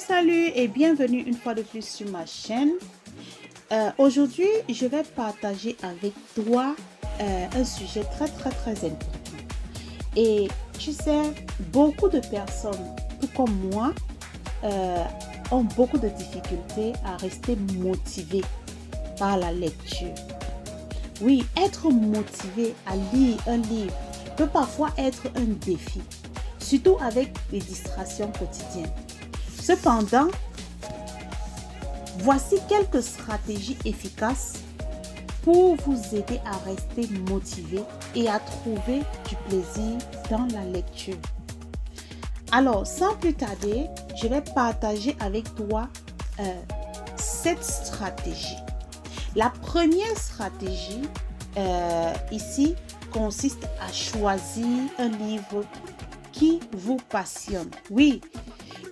Salut et bienvenue une fois de plus sur ma chaîne. Aujourd'hui, je vais partager avec toi un sujet très important. Et tu sais, beaucoup de personnes, tout comme moi, ont beaucoup de difficultés à rester motivées par la lecture. Oui, être motivé à lire un livre peut parfois être un défi, surtout avec les distractions quotidiennes. Cependant, voici quelques stratégies efficaces pour vous aider à rester motivé et à trouver du plaisir dans la lecture. Alors, sans plus tarder, je vais partager avec toi 7 stratégies. La première stratégie ici consiste à choisir un livre qui vous passionne. Oui,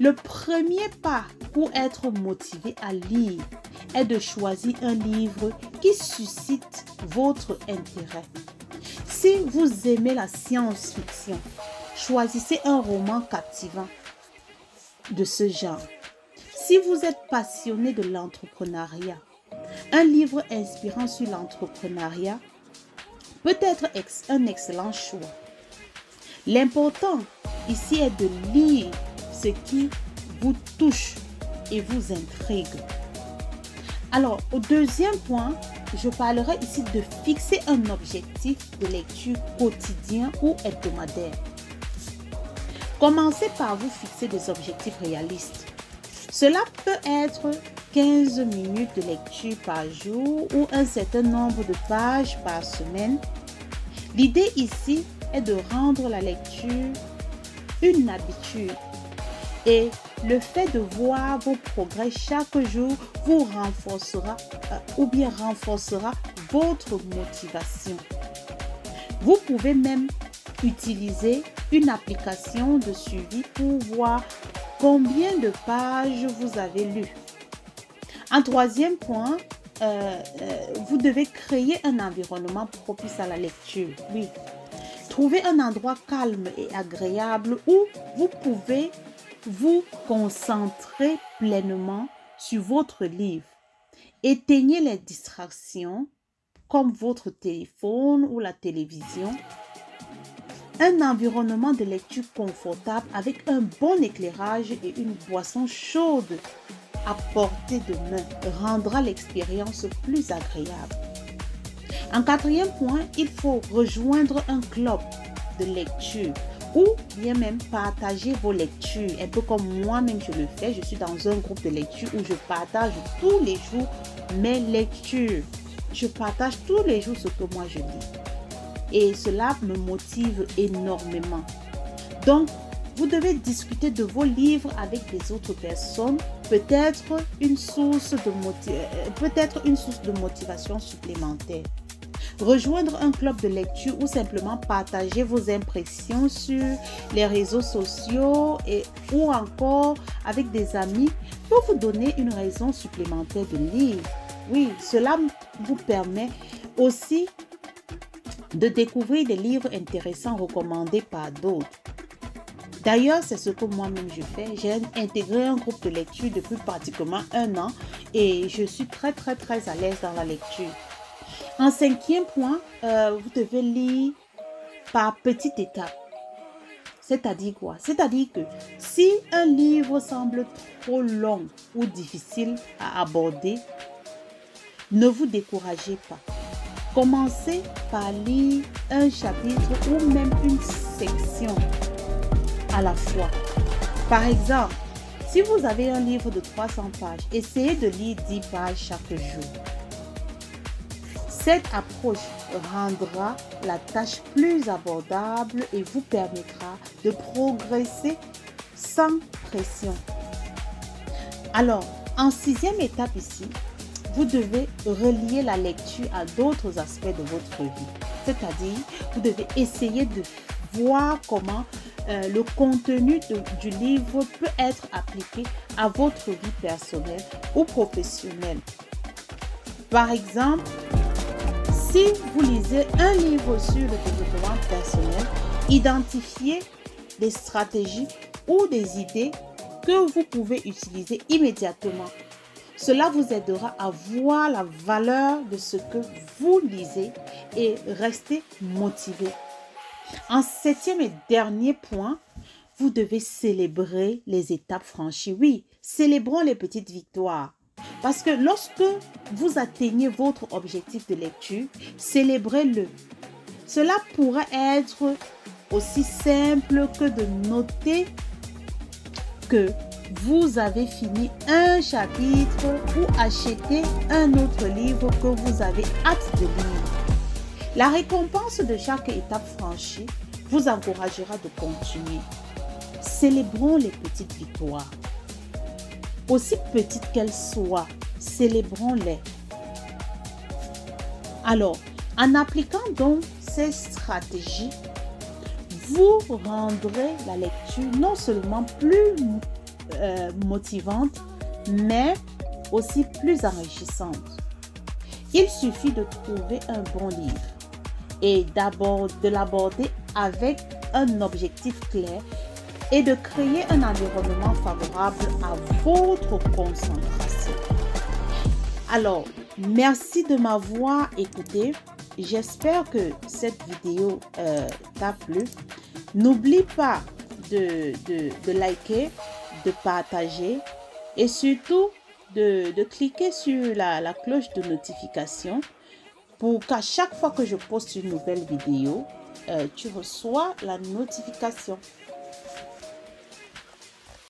le premier pas pour être motivé à lire est de choisir un livre qui suscite votre intérêt. Si vous aimez la science-fiction, choisissez un roman captivant de ce genre. Si vous êtes passionné de l'entrepreneuriat, un livre inspirant sur l'entrepreneuriat peut être un excellent choix. L'important ici est de lire ce qui vous touche et vous intrigue. Alors, au deuxième point, je parlerai ici de fixer un objectif de lecture quotidien ou hebdomadaire. Commencez par vous fixer des objectifs réalistes. Cela peut être 15 minutes de lecture par jour ou un certain nombre de pages par semaine. L'idée ici est de rendre la lecture une habitude. Et le fait de voir vos progrès chaque jour vous renforcera votre motivation. Vous pouvez même utiliser une application de suivi pour voir combien de pages vous avez lues. En troisième point, vous devez créer un environnement propice à la lecture. Oui. Trouvez un endroit calme et agréable où vous pouvez vous concentrer pleinement sur votre livre. Éteignez les distractions comme votre téléphone ou la télévision. Un environnement de lecture confortable avec un bon éclairage et une boisson chaude à portée de main rendra l'expérience plus agréable. En quatrième point, il faut rejoindre un club de lecture ou bien même partager vos lectures, un peu comme moi-même je le fais. Je suis dans un groupe de lecture où je partage tous les jours mes lectures. Je partage tous les jours ce que moi je lis. Et cela me motive énormément. Donc, vous devez discuter de vos livres avec des autres personnes, peut-être une source de motivation supplémentaire. Rejoindre un club de lecture ou simplement partager vos impressions sur les réseaux sociaux ou encore avec des amis peut vous donner une raison supplémentaire de lire. Oui, cela vous permet aussi de découvrir des livres intéressants recommandés par d'autres. D'ailleurs, c'est ce que moi-même je fais. J'ai intégré un groupe de lecture depuis pratiquement 1 an et je suis très à l'aise dans la lecture. En cinquième point, vous devez lire par petites étapes. C'est-à-dire quoi? C'est-à-dire que si un livre semble trop long ou difficile à aborder, ne vous découragez pas. Commencez par lire un chapitre ou même une section à la fois. Par exemple, si vous avez un livre de 300 pages, essayez de lire 10 pages chaque jour. Cette approche rendra la tâche plus abordable et vous permettra de progresser sans pression. Alors, en 6e étape ici, vous devez relier la lecture à d'autres aspects de votre vie. C'est-à-dire, vous devez essayer de voir comment le contenu du livre peut être appliqué à votre vie personnelle ou professionnelle. Par exemple, si vous lisez un livre sur le développement personnel, identifiez des stratégies ou des idées que vous pouvez utiliser immédiatement. Cela vous aidera à voir la valeur de ce que vous lisez et rester motivé. En septième et dernier point, vous devez célébrer les étapes franchies. Oui, célébrons les petites victoires. Parce que lorsque vous atteignez votre objectif de lecture, célébrez-le. Cela pourrait être aussi simple que de noter que vous avez fini un chapitre ou acheté un autre livre que vous avez hâte de lire. La récompense de chaque étape franchie vous encouragera de continuer. Célébrons les petites victoires. Aussi petites qu'elles soient, célébrons-les. Alors, en appliquant donc ces stratégies, vous rendrez la lecture non seulement plus motivante, mais aussi plus enrichissante. Il suffit de trouver un bon livre et de l'aborder avec un objectif clair et de créer un environnement favorable à votre concentration. Alors, merci de m'avoir écouté. J'espère que cette vidéo t'a plu. N'oublie pas de liker, de partager et surtout de cliquer sur la cloche de notification pour qu'à chaque fois que je poste une nouvelle vidéo, tu reçois la notification.